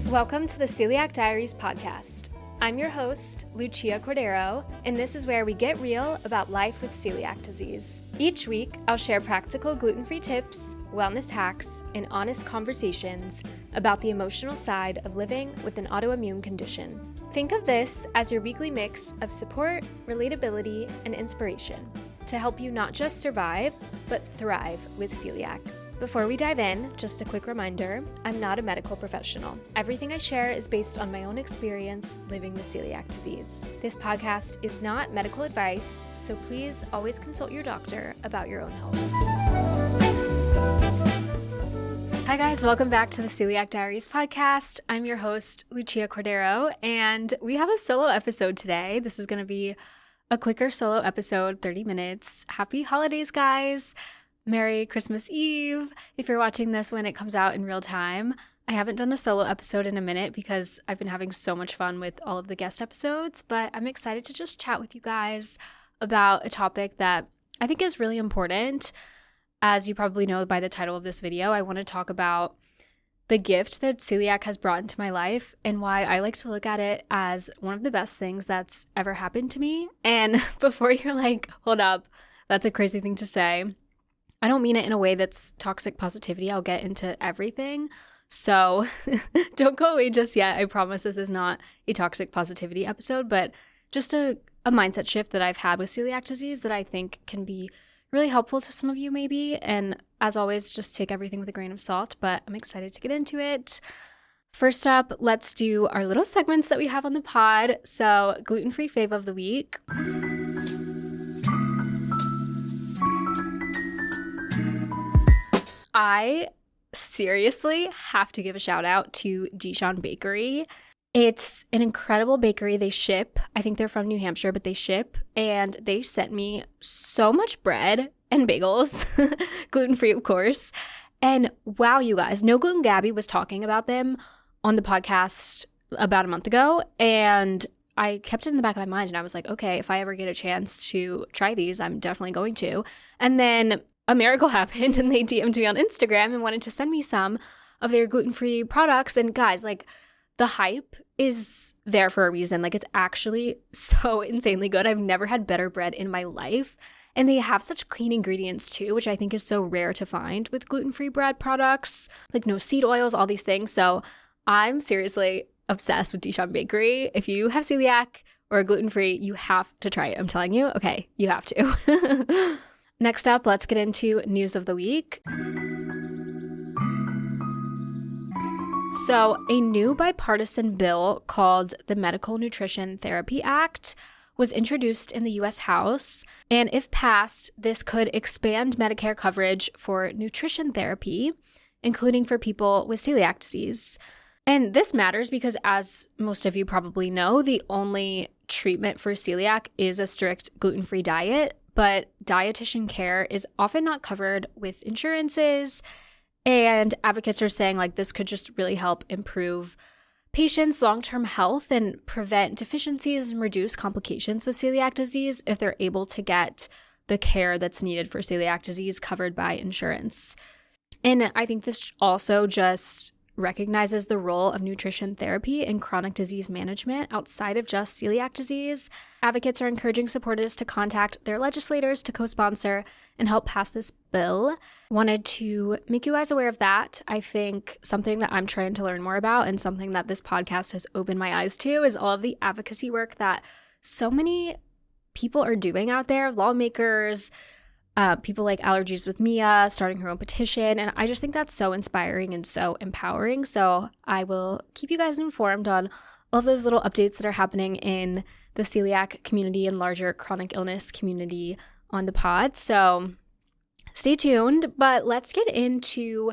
Welcome to the Celiac Diaries podcast. I'm your host, Lucia Cordero, and this is where we get real about life with celiac disease. Each week, I'll share practical gluten-free tips, wellness hacks, and honest conversations about the emotional side of living with an autoimmune condition. Think of this as your weekly mix of support, relatability, and inspiration to help you not just survive, but thrive with celiac. Before we dive in, just a quick reminder, I'm not a medical professional. Everything I share is based on my own experience living with celiac disease. This podcast is not medical advice, so please always consult your doctor about your own health. Hi guys, welcome back to the Celiac Diaries podcast. I'm your host, Lucia Cordero, and we have a solo episode today. This is going to be a quicker solo episode, 30 minutes. Happy holidays, guys. Merry Christmas Eve if you're watching this when it comes out in real time. I haven't done a solo episode in a minute because I've been having so much fun with all of the guest episodes, but I'm excited to just chat with you guys about a topic that I think is really important. As you probably know by the title of this video, I want to talk about the gift that celiac has brought into my life and why I like to look at it as one of the best things that's ever happened to me. And before you're like, hold up, that's a crazy thing to say, I don't mean it in a way that's toxic positivity. I'll get into everything. So don't go away just yet. I promise this is not a toxic positivity episode, but just a mindset shift that I've had with celiac disease that I think can be really helpful to some of you maybe. And as always, just take everything with a grain of salt, but I'm excited to get into it. First up, let's do our little segments that we have on the pod. So gluten-free fave of the week. I seriously have to give a shout out to Dijon Bakery. It's an incredible bakery. They ship. I think they're from New Hampshire, but they ship. And they sent me so much bread and bagels, gluten-free, of course. And wow, you guys, No Gluten Gabby was talking about them on the podcast about a month ago. And I kept it in the back of my mind. And I was like, okay, if I ever get a chance to try these, I'm definitely going to. And then a miracle happened and they DM'd me on Instagram and wanted to send me some of their gluten-free products. And guys, like, the hype is there for a reason. Like, it's actually so insanely good. I've never had better bread in my life. And they have such clean ingredients too, which I think is so rare to find with gluten-free bread products. Like no seed oils, all these things. So I'm seriously obsessed with Dijon Bakery. If you have celiac or gluten-free, you have to try it. I'm telling you. Okay, you have to. Next up, let's get into news of the week. So, a new bipartisan bill called the Medical Nutrition Therapy Act was introduced in the U.S. House, and if passed, this could expand Medicare coverage for nutrition therapy, including for people with celiac disease. And this matters because, as most of you probably know, the only treatment for celiac is a strict gluten-free diet. But dietitian care is often not covered with insurances, and advocates are saying like this could just really help improve patients' long-term health and prevent deficiencies and reduce complications with celiac disease if they're able to get the care that's needed for celiac disease covered by insurance. And I think this also just recognizes the role of nutrition therapy in chronic disease management outside of just celiac disease. Advocates are encouraging supporters to contact their legislators to co-sponsor and help pass this bill. Wanted to make you guys aware of that. I think something that I'm trying to learn more about and something that this podcast has opened my eyes to is all of the advocacy work that so many people are doing out there, lawmakers, people like Allergies with Mia starting her own petition. And I just think that's so inspiring and so empowering. So I will keep you guys informed on all of those little updates that are happening in the celiac community and larger chronic illness community on the pod. So stay tuned, but let's get into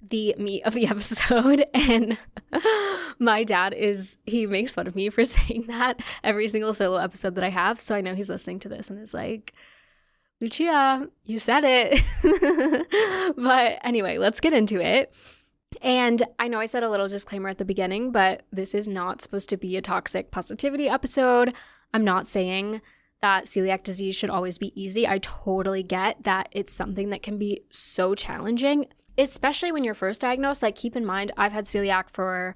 the meat of the episode. And my dad he makes fun of me for saying that every single solo episode that I have. So I know he's listening to this and is like, Lucia, you said it. But anyway, let's get into it. And I know I said a little disclaimer at the beginning, but this is not supposed to be a toxic positivity episode. I'm not saying that celiac disease should always be easy. I totally get that it's something that can be so challenging, especially when you're first diagnosed. Like, keep in mind, I've had celiac for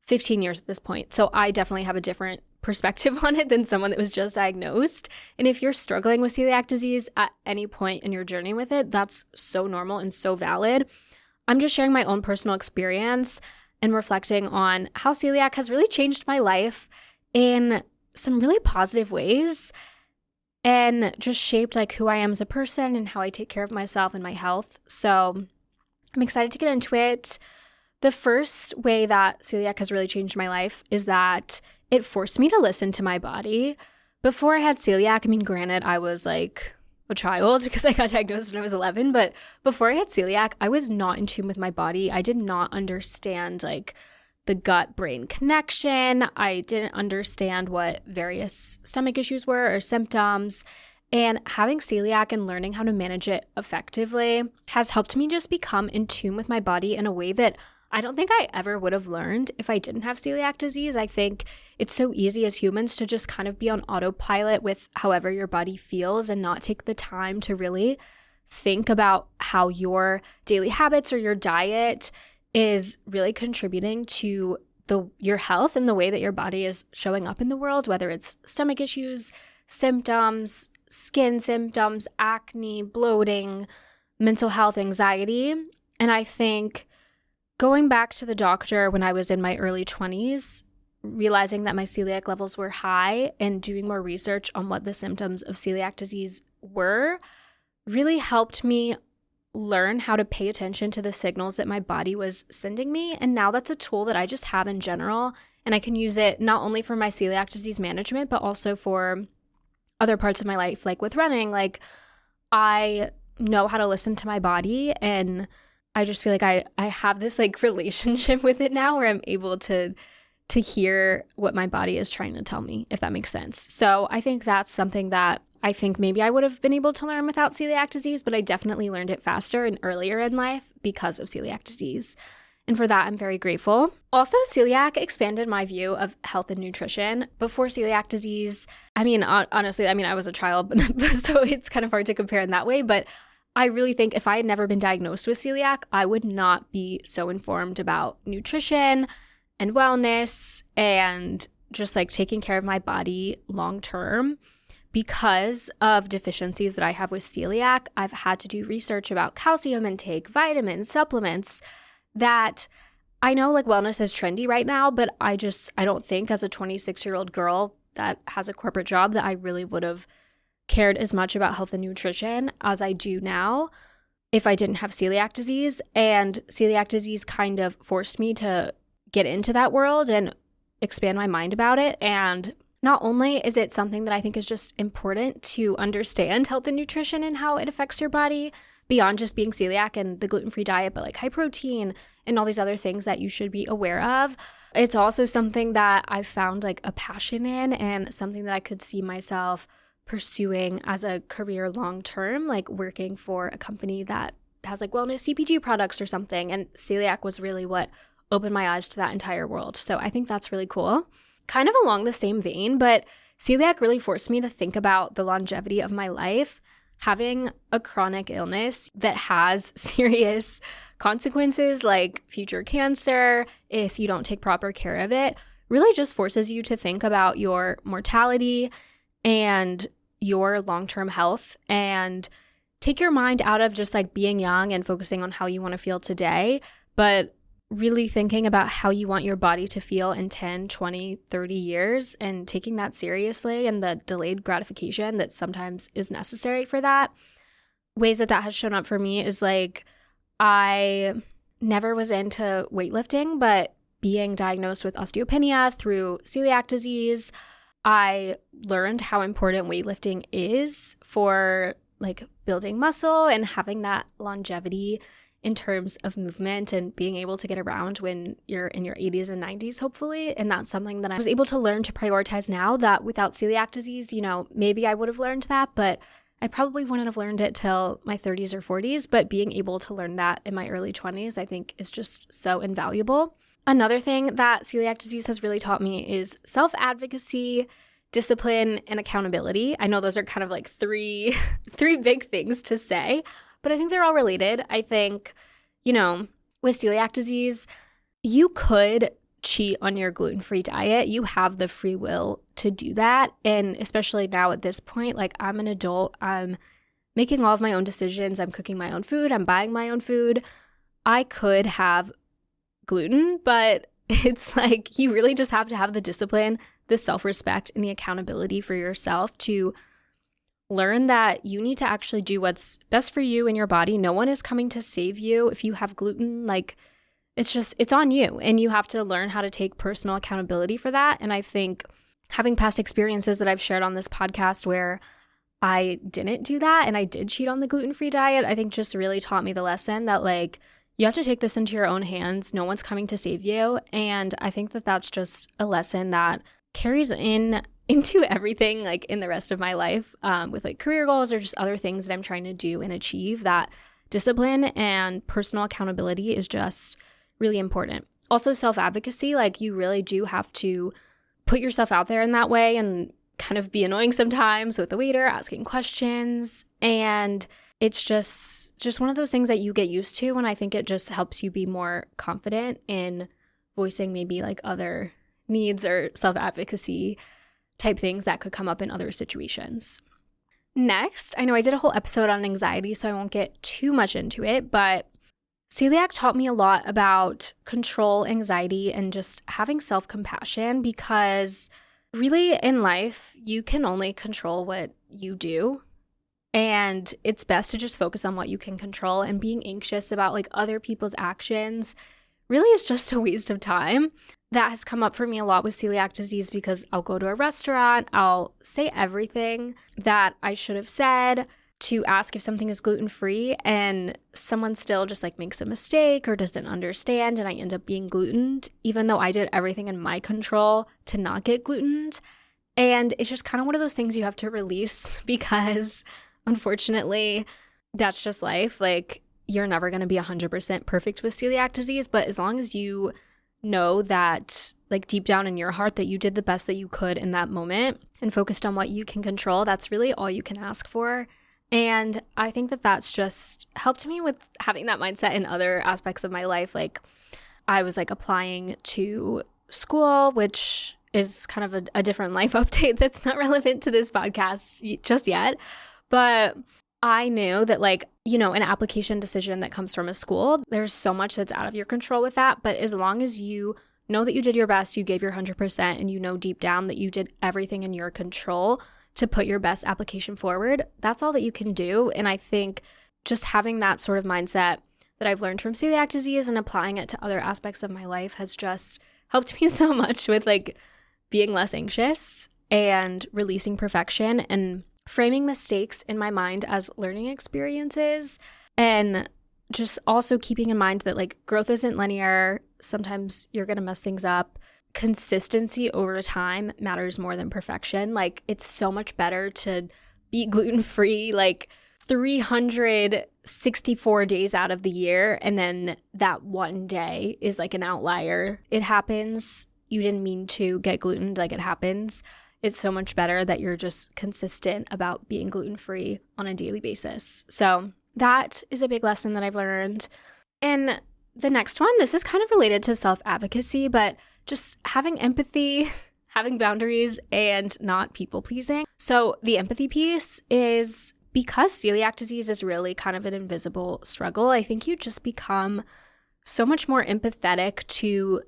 15 years at this point. So I definitely have a different perspective on it than someone that was just diagnosed. And if you're struggling with celiac disease at any point in your journey with it, that's so normal and so valid. I'm just sharing my own personal experience and reflecting on how celiac has really changed my life in some really positive ways and just shaped like who I am as a person and how I take care of myself and my health. So I'm excited to get into it. The first way that celiac has really changed my life is that it forced me to listen to my body. Before I had celiac, I mean, granted, I was like a child because I got diagnosed when I was 11, but before I had celiac, I was not in tune with my body. I did not understand like the gut-brain connection. I didn't understand what various stomach issues were or symptoms. And having celiac and learning how to manage it effectively has helped me just become in tune with my body in a way that I don't think I ever would have learned if I didn't have celiac disease. I think it's so easy as humans to just kind of be on autopilot with however your body feels and not take the time to really think about how your daily habits or your diet is really contributing to your health and the way that your body is showing up in the world, whether it's stomach issues, symptoms, skin symptoms, acne, bloating, mental health, anxiety. And I think going back to the doctor when I was in my early 20s, realizing that my celiac levels were high and doing more research on what the symptoms of celiac disease were really helped me learn how to pay attention to the signals that my body was sending me. And now that's a tool that I just have in general. And I can use it not only for my celiac disease management, but also for other parts of my life, like with running. Like I know how to listen to my body, and I just feel like I have this like relationship with it now where I'm able to hear what my body is trying to tell me, if that makes sense. So I think that's something that I think maybe I would have been able to learn without celiac disease, but I definitely learned it faster and earlier in life because of celiac disease. And for that, I'm very grateful. Also, celiac expanded my view of health and nutrition. Before celiac disease, I mean, honestly, I was a child, so it's kind of hard to compare in that way, but I really think if I had never been diagnosed with celiac, I would not be so informed about nutrition and wellness and just like taking care of my body long term. Because of deficiencies that I have with celiac, I've had to do research about calcium intake, vitamins, supplements that I know like wellness is trendy right now, but I don't think as a 26-year-old girl that has a corporate job that I really would have cared as much about health and nutrition as I do now if I didn't have celiac disease. And celiac disease kind of forced me to get into that world and expand my mind about it. And not only is it something that I think is just important to understand health and nutrition and how it affects your body beyond just being celiac and the gluten-free diet, but like high protein and all these other things that you should be aware of. It's also something that I've found like a passion in and something that I could see myself pursuing as a career long term, like working for a company that has like wellness CPG products or something. And celiac was really what opened my eyes to that entire world. So I think that's really cool. Kind of along the same vein, but celiac really forced me to think about the longevity of my life. Having a chronic illness that has serious consequences like future cancer if you don't take proper care of it really just forces you to think about your mortality and your long-term health and take your mind out of just like being young and focusing on how you want to feel today, but really thinking about how you want your body to feel in 10, 20, 30 years and taking that seriously and the delayed gratification that sometimes is necessary for that. Ways that has shown up for me is like I never was into weightlifting, but being diagnosed with osteopenia through celiac disease, I learned how important weightlifting is for like building muscle and having that longevity in terms of movement and being able to get around when you're in your 80s and 90s, hopefully. And that's something that I was able to learn to prioritize now that without celiac disease, maybe I would have learned that, but I probably wouldn't have learned it till my 30s or 40s. But being able to learn that in my early 20s, I think is just so invaluable. Another thing that celiac disease has really taught me is self-advocacy, discipline, and accountability. I know those are kind of like three big things to say, but I think they're all related. I think, with celiac disease, you could cheat on your gluten-free diet, you have the free will to do that. And especially now at this point, like I'm an adult, I'm making all of my own decisions, I'm cooking my own food, I'm buying my own food. I could have gluten, but it's like you really just have to have the discipline, the self-respect, and the accountability for yourself to learn that you need to actually do what's best for you and your body. No one is coming to save you. If you have gluten, like it's on you, and you have to learn how to take personal accountability for that. And I think having past experiences that I've shared on this podcast where I didn't do that and I did cheat on the gluten-free diet, I think just really taught me the lesson that like you have to take this into your own hands. No one's coming to save you. And I think that that's just a lesson that carries into everything like in the rest of my life with like career goals or just other things that I'm trying to do and achieve. That discipline and personal accountability is just really important. Also self-advocacy, like you really do have to put yourself out there in that way and kind of be annoying sometimes with the waiter asking questions. And it's just one of those things that you get used to, and I think it just helps you be more confident in voicing maybe like other needs or self-advocacy type things that could come up in other situations. Next, I know I did a whole episode on anxiety, so I won't get too much into it, but celiac taught me a lot about control anxiety and just having self-compassion, because really in life, you can only control what you do. And it's best to just focus on what you can control, and being anxious about like other people's actions really is just a waste of time. That has come up for me a lot with celiac disease, because I'll go to a restaurant, I'll say everything that I should have said to ask if something is gluten-free, and someone still just like makes a mistake or doesn't understand, and I end up being glutened, even though I did everything in my control to not get glutened. And it's just kind of one of those things you have to release, because unfortunately, that's just life. Like, you're never going to be 100% perfect with celiac disease, but as long as you know that, like, deep down in your heart that you did the best that you could in that moment and focused on what you can control, that's really all you can ask for. And I think that that's just helped me with having that mindset in other aspects of my life. Like, I was, like, applying to school, which is kind of a different life update that's not relevant to this podcast just yet. But I knew that, like, you know, an application decision that comes from a school, there's so much that's out of your control with that. But as long as you know that you did your best, you gave your 100%, and you know deep down that you did everything in your control to put your best application forward, that's all that you can do. And I think just having that sort of mindset that I've learned from celiac disease and applying it to other aspects of my life has just helped me so much with, like, being less anxious and releasing perfection and framing mistakes in my mind as learning experiences, and just also keeping in mind that, like, growth isn't linear. Sometimes you're going to mess things up. Consistency over time matters more than perfection. Like, it's so much better to be gluten-free, like, 364 days out of the year, and then that one day is like an outlier. It happens. You didn't mean to get glutened, like, it happens. It's so much better that you're just consistent about being gluten-free on a daily basis. So that is a big lesson that I've learned. And the next one, this is kind of related to self-advocacy, but just having empathy, having boundaries, and not people-pleasing. So the empathy piece is, because celiac disease is really kind of an invisible struggle, I think you just become so much more empathetic to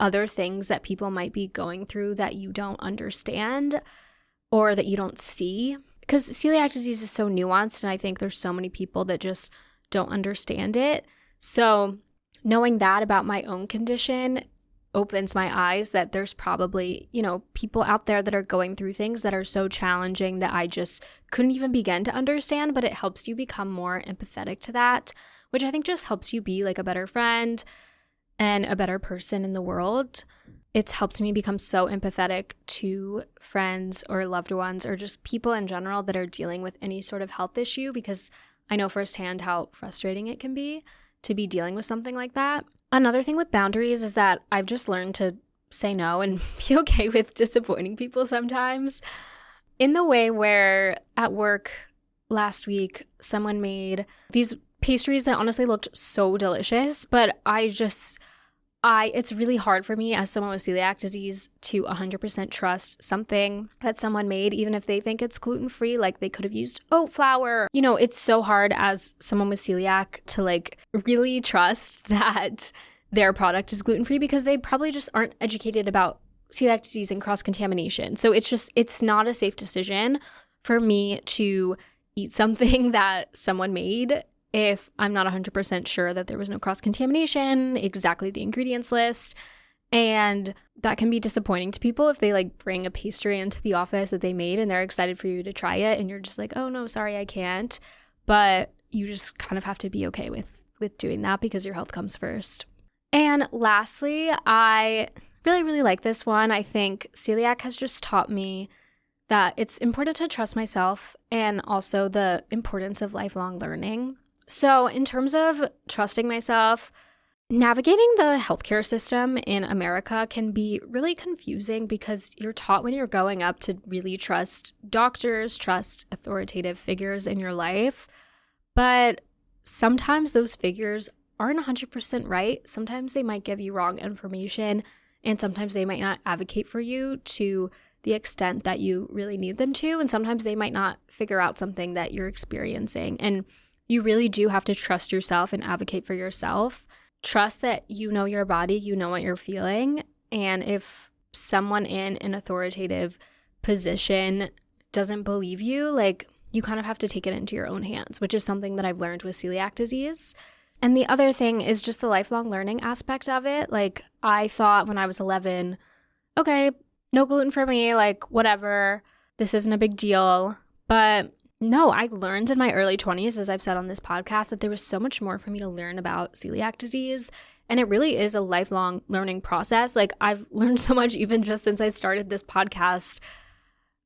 other things that people might be going through that you don't understand or that you don't see. Because celiac disease is so nuanced, and I think there's so many people that just don't understand it. So knowing that about my own condition opens my eyes that there's probably, you know, people out there that are going through things that are so challenging that I just couldn't even begin to understand, but it helps you become more empathetic to that, which I think just helps you be like a better friend and a better person in the world. It's helped me become so empathetic to friends or loved ones or just people in general that are dealing with any sort of health issue, because I know firsthand how frustrating it can be to be dealing with something like that. Another thing with boundaries is that I've just learned to say no and be okay with disappointing people sometimes. In the way where at work last week, someone made these pastries that honestly looked so delicious, but I It's really hard for me as someone with celiac disease to 100% trust something that someone made, even if they think it's gluten-free, like they could have used oat flour. You know, it's so hard as someone with celiac to like really trust that their product is gluten-free because they probably just aren't educated about celiac disease and cross-contamination. So it's not a safe decision for me to eat something that someone made if I'm not 100% sure that there was no cross-contamination, exactly the ingredients list. And that can be disappointing to people if they like bring a pastry into the office that they made and they're excited for you to try it and you're just like, oh no, sorry, I can't. But you just kind of have to be okay with doing that because your health comes first. And lastly, I really, really like this one. I think celiac has just taught me that it's important to trust myself and also the importance of lifelong learning. So in terms of trusting myself, navigating the healthcare system in America can be really confusing because you're taught when you're growing up to really trust doctors, trust authoritative figures in your life. But sometimes those figures aren't 100% right. Sometimes they might give you wrong information, and sometimes they might not advocate for you to the extent that you really need them to. And sometimes they might not figure out something that you're experiencing. And you really do have to trust yourself and advocate for yourself. Trust that you know your body, you know what you're feeling. And if someone in an authoritative position doesn't believe you, like you kind of have to take it into your own hands, which is something that I've learned with celiac disease. And the other thing is just the lifelong learning aspect of it. Like I thought when I was 11, okay, no gluten for me, like whatever, this isn't a big deal. But no, I learned in my early 20s, as I've said on this podcast, that there was so much more for me to learn about celiac disease. And it really is a lifelong learning process. Like I've learned so much even just since I started this podcast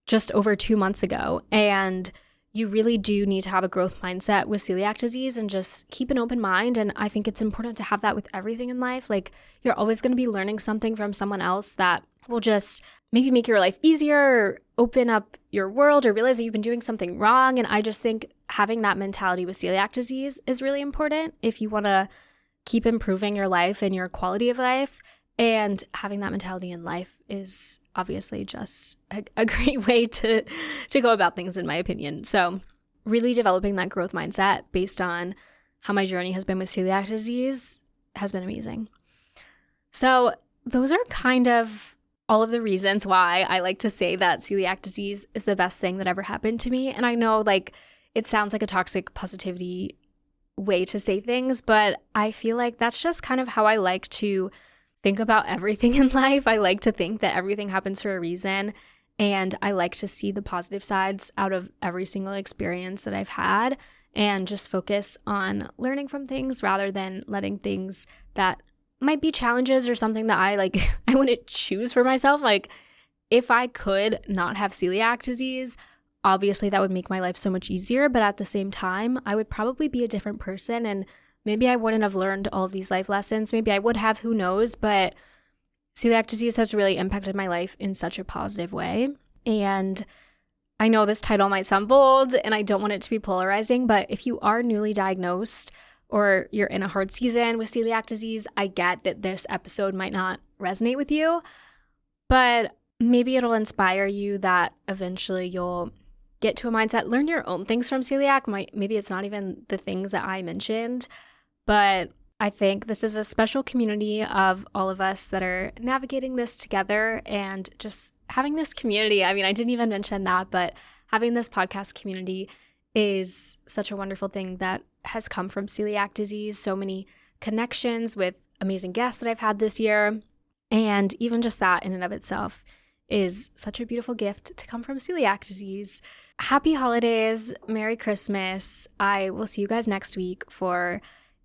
just over 2 months ago. And you really do need to have a growth mindset with celiac disease and just keep an open mind. And I think it's important to have that with everything in life. Like you're always going to be learning something from someone else that will just maybe make your life easier, or open up your world, or realize that you've been doing something wrong. And I just think having that mentality with celiac disease is really important if you want to keep improving your life and your quality of life. And having that mentality in life is obviously just a great way to go about things, in my opinion. So really developing that growth mindset based on how my journey has been with celiac disease has been amazing. So those are kind of all of the reasons why I like to say that celiac disease is the best thing that ever happened to me. And I know like it sounds like a toxic positivity way to say things, but I feel like that's just kind of how I like to think about everything in life. I like to think that everything happens for a reason, and I like to see the positive sides out of every single experience that I've had and just focus on learning from things rather than letting things that might be challenges or something that I wouldn't choose for myself. Like if I could not have celiac disease, obviously that would make my life so much easier, but at the same time, I would probably be a different person, and maybe I wouldn't have learned all of these life lessons. Maybe I would have, who knows, but celiac disease has really impacted my life in such a positive way. And I know this title might sound bold and I don't want it to be polarizing, but if you are newly diagnosed or you're in a hard season with celiac disease, I get that this episode might not resonate with you, but maybe it'll inspire you that eventually you'll get to a mindset, learn your own things from celiac. Maybe it's not even the things that I mentioned, but I think this is a special community of all of us that are navigating this together, and just having this community. I mean, I didn't even mention that, but having this podcast community is such a wonderful thing that has come from celiac disease. So many connections with amazing guests that I've had this year. And even just that in and of itself is such a beautiful gift to come from celiac disease. Happy holidays. Merry Christmas. I will see you guys next week for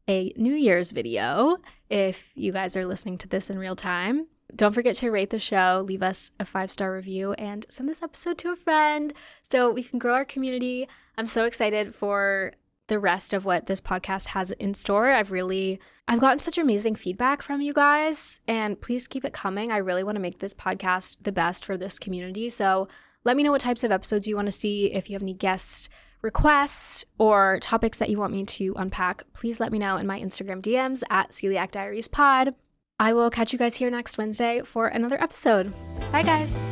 a New Year's video if you guys are listening to this in real time. Don't forget to rate the show, leave us a 5-star review, and send this episode to a friend so we can grow our community. I'm so excited for the rest of what this podcast has in store. I've gotten such amazing feedback from you guys, and please keep it coming. I really want to make this podcast the best for this community. So let me know what types of episodes you want to see. If you have any guest requests or topics that you want me to unpack, please let me know in my Instagram DMs at Celiac Diaries Pod. I will catch you guys here next Wednesday for another episode. Bye, guys.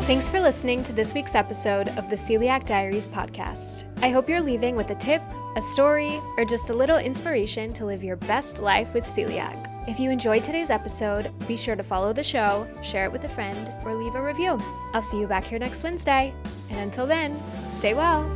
Thanks for listening to this week's episode of the Celiac Diaries podcast. I hope you're leaving with a tip, a story, or just a little inspiration to live your best life with celiac. If you enjoyed today's episode, be sure to follow the show, share it with a friend, or leave a review. I'll see you back here next Wednesday. And until then, stay well.